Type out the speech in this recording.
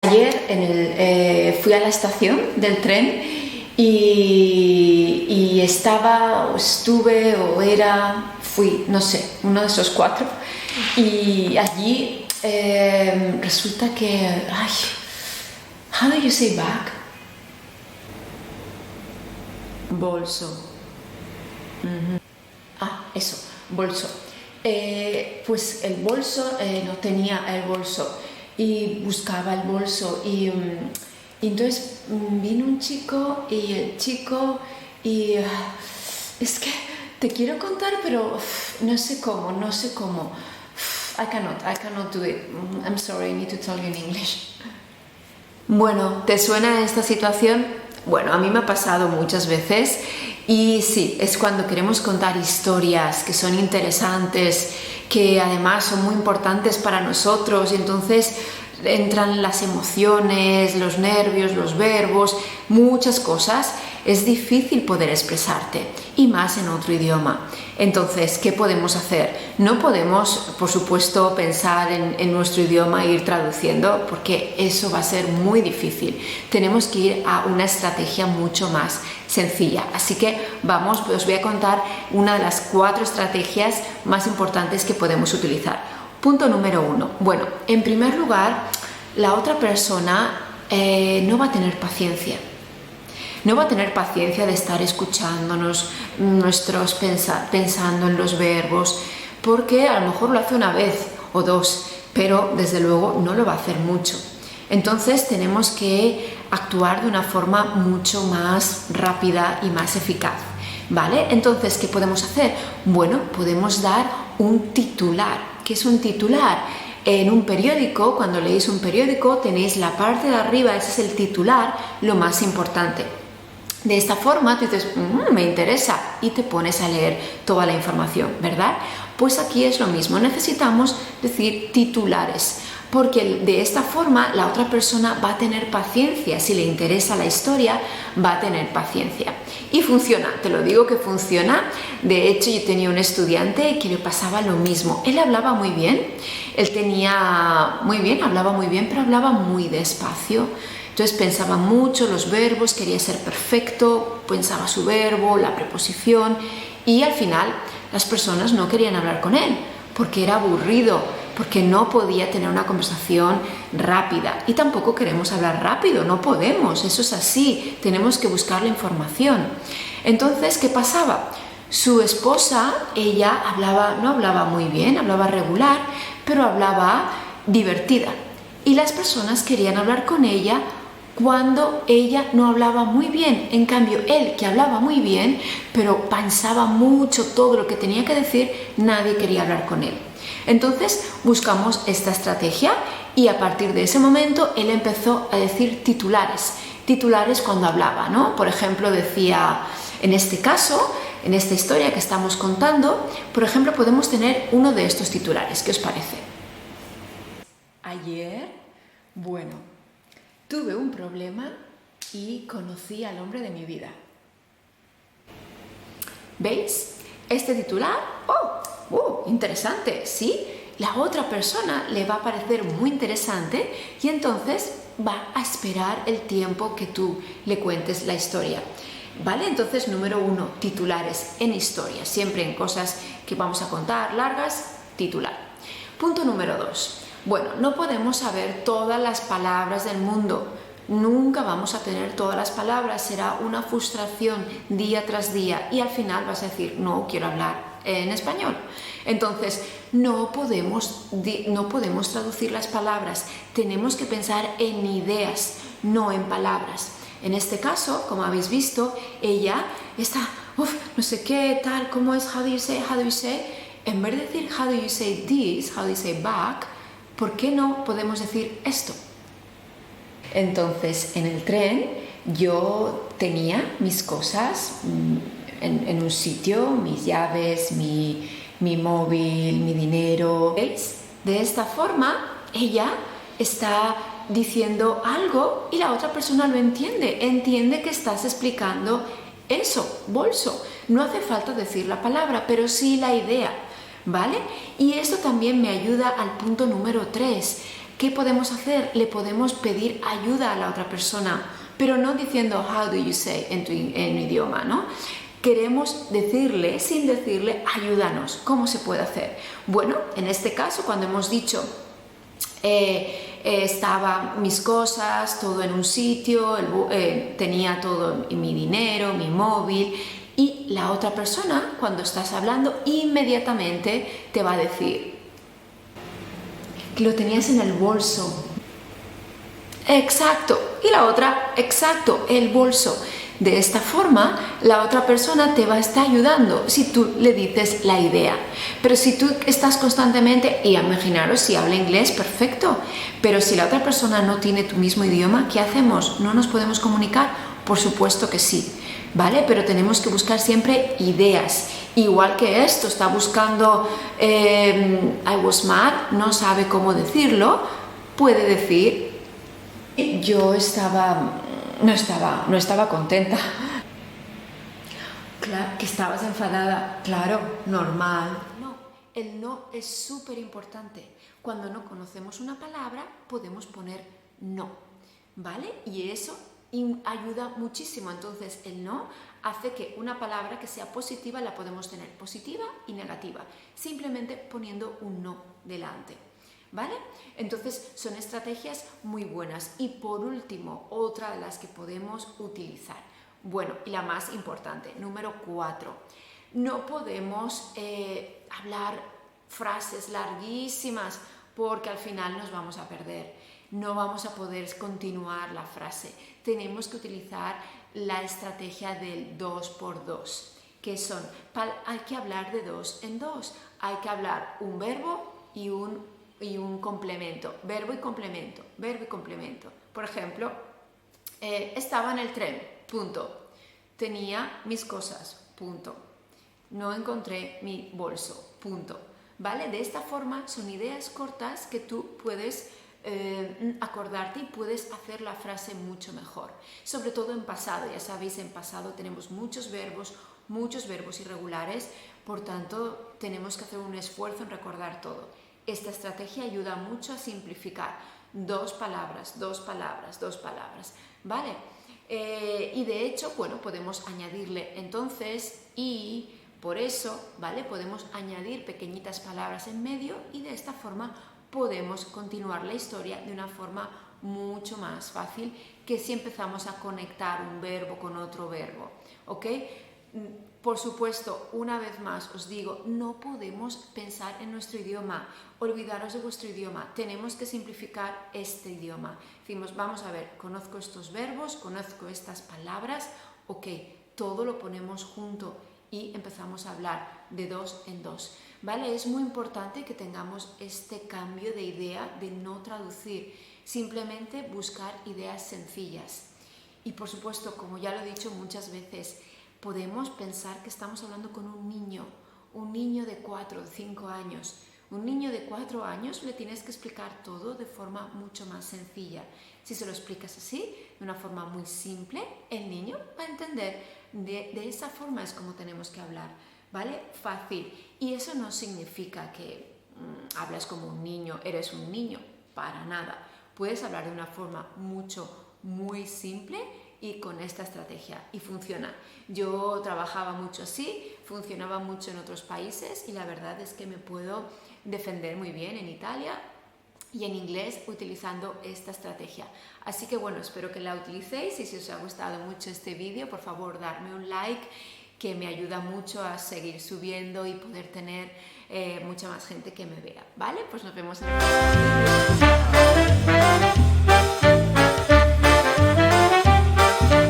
Ayer fui a la estación del tren y fui, no sé, uno de esos cuatro. Y allí resulta que, how do you say bag? Bolso. Eso, bolso. Pues el bolso, no tenía el bolso y buscaba el bolso y entonces vino un chico y el chico es que te quiero contar pero no sé cómo. I cannot do it. I'm sorry, I need to tell you in English. Bueno, ¿te suena esta situación? Bueno, a mí me ha pasado muchas veces y sí, es cuando queremos contar historias que son interesantes, que además son muy importantes para nosotros y entonces entran las emociones, los nervios, los verbos, muchas cosas. Es difícil poder expresarte y más en otro idioma. Entonces, ¿qué podemos hacer? No podemos, por supuesto, pensar en nuestro idioma e ir traduciendo porque eso va a ser muy difícil. Tenemos que ir a una estrategia mucho más sencilla. Así que os voy a contar una de las 4 estrategias más importantes que podemos utilizar. Punto número 1. Bueno, en primer lugar, la otra persona no va a tener paciencia. No va a tener paciencia de estar escuchándonos, pensando en los verbos, porque a lo mejor lo hace una vez o 2, pero desde luego no lo va a hacer mucho. Entonces tenemos que actuar de una forma mucho más rápida y más eficaz, ¿vale? Entonces, ¿qué podemos hacer? Bueno, podemos dar un titular. ¿Qué es un titular? En un periódico, cuando leéis un periódico, tenéis la parte de arriba, ese es el titular, lo más importante. De esta forma tú dices, me interesa y te pones a leer toda la información, ¿verdad? Pues aquí es lo mismo, necesitamos decir titulares, porque de esta forma la otra persona va a tener paciencia, si le interesa la historia, va a tener paciencia. Y funciona, te lo digo que funciona. De hecho, yo tenía un estudiante que le pasaba lo mismo. Él hablaba muy bien, hablaba muy bien, pero hablaba muy despacio. Entonces pensaba mucho los verbos, quería ser perfecto, pensaba su verbo, la preposición y al final las personas no querían hablar con él porque era aburrido, porque no podía tener una conversación rápida y tampoco queremos hablar rápido, no podemos, eso es así, tenemos que buscar la información. Entonces, ¿qué pasaba? Su esposa, ella no hablaba muy bien, hablaba regular, pero hablaba divertida y las personas querían hablar con ella cuando ella no hablaba muy bien. En cambio, él, que hablaba muy bien, pero pensaba mucho todo lo que tenía que decir, nadie quería hablar con él. Entonces, buscamos esta estrategia y a partir de ese momento, él empezó a decir titulares. Titulares cuando hablaba, ¿no? Por ejemplo, decía, en este caso, en esta historia que estamos contando, por ejemplo, podemos tener uno de estos titulares. ¿Qué os parece? Ayer, tuve un problema y conocí al hombre de mi vida. ¿Veis? Este titular, interesante, ¿sí? La otra persona le va a parecer muy interesante y entonces va a esperar el tiempo que tú le cuentes la historia. ¿Vale? Entonces, número 1, titulares en historias, siempre en cosas que vamos a contar largas, titular. Punto número 2. Bueno, no podemos saber todas las palabras del mundo. Nunca vamos a tener todas las palabras. Será una frustración día tras día y al final vas a decir, no quiero hablar en español. Entonces, no podemos traducir las palabras. Tenemos que pensar en ideas, no en palabras. En este caso, como habéis visto, ella está, no sé qué, tal, ¿cómo es? How do you say? En vez de decir how do you say this, how do you say back, ¿por qué no podemos decir esto? Entonces, en el tren yo tenía mis cosas en un sitio, mis llaves, mi móvil, mi dinero. ¿Veis? De esta forma, ella está diciendo algo y la otra persona lo entiende que estás explicando eso, bolso. No hace falta decir la palabra, pero sí la idea, ¿vale? Y esto también me ayuda al punto número 3. ¿Qué podemos hacer? Le podemos pedir ayuda a la otra persona, pero no diciendo how do you say en tu idioma, ¿no? Queremos decirle, sin decirle, ayúdanos. ¿Cómo se puede hacer? Bueno, en este caso, cuando hemos dicho estaba mis cosas, todo en un sitio, tenía todo mi dinero, mi móvil, y la otra persona, cuando estás hablando, inmediatamente te va a decir que lo tenías en el bolso. Exacto. Y la otra, exacto, el bolso. De esta forma, la otra persona te va a estar ayudando si tú le dices la idea. Pero si tú estás constantemente, y imaginaros si habla inglés, perfecto. Pero si la otra persona no tiene tu mismo idioma, ¿qué hacemos? ¿No nos podemos comunicar? Por supuesto que sí, ¿vale? Pero tenemos que buscar siempre ideas. Igual que esto, está buscando I was mad, no sabe cómo decirlo, puede decir yo no estaba contenta. Claro, que estabas enfadada. Claro, normal. No, el no es súper importante. Cuando no conocemos una palabra, podemos poner no, ¿vale? Y eso ayuda muchísimo. Entonces, el no hace que una palabra que sea positiva la podemos tener positiva y negativa, simplemente poniendo un no delante. ¿Vale? Entonces son estrategias muy buenas. Y por último, otra de las que podemos utilizar, bueno, y la más importante, número 4, no podemos hablar frases larguísimas porque al final nos vamos a perder, no vamos a poder continuar la frase. Tenemos que utilizar la estrategia del 2x2, que son, hay que hablar de 2 en 2, hay que hablar un verbo y un complemento, verbo y complemento, verbo y complemento. Por ejemplo, estaba en el tren, punto. Tenía mis cosas, punto. No encontré mi bolso, punto. ¿Vale? De esta forma son ideas cortas que tú puedes acordarte y puedes hacer la frase mucho mejor. Sobre todo en pasado, ya sabéis, en pasado tenemos muchos verbos irregulares, por tanto tenemos que hacer un esfuerzo en recordar todo. Esta estrategia ayuda mucho a simplificar 2 palabras, 2 palabras, 2 palabras, ¿vale? Y de hecho, bueno, podemos añadirle entonces y por eso, ¿vale? Podemos añadir pequeñitas palabras en medio y de esta forma podemos continuar la historia de una forma mucho más fácil que si empezamos a conectar un verbo con otro verbo, ¿ok? Por supuesto, una vez más os digo, no podemos pensar en nuestro idioma, olvidaros de vuestro idioma, tenemos que simplificar este idioma. Decimos, vamos a ver, conozco estos verbos, conozco estas palabras, ok, todo lo ponemos junto y empezamos a hablar de 2 en 2, ¿vale? Es muy importante que tengamos este cambio de idea de no traducir, simplemente buscar ideas sencillas. Y por supuesto, como ya lo he dicho muchas veces, podemos pensar que estamos hablando con un niño de 4 o 5 años. Un niño de 4 años le tienes que explicar todo de forma mucho más sencilla. Si se lo explicas así, de una forma muy simple, el niño va a entender. De esa forma es como tenemos que hablar, ¿vale? Fácil. Y eso no significa que hablas como un niño, eres un niño, para nada. Puedes hablar de una forma muy simple y con esta estrategia y funciona. Yo trabajaba mucho así, funcionaba mucho en otros países y la verdad es que me puedo defender muy bien en Italia y en inglés utilizando esta estrategia. Así que bueno, espero que la utilicéis y si os ha gustado mucho este vídeo, por favor, darme un like que me ayuda mucho a seguir subiendo y poder tener mucha más gente que me vea, ¿vale? Pues nos vemos en el próximo vídeo.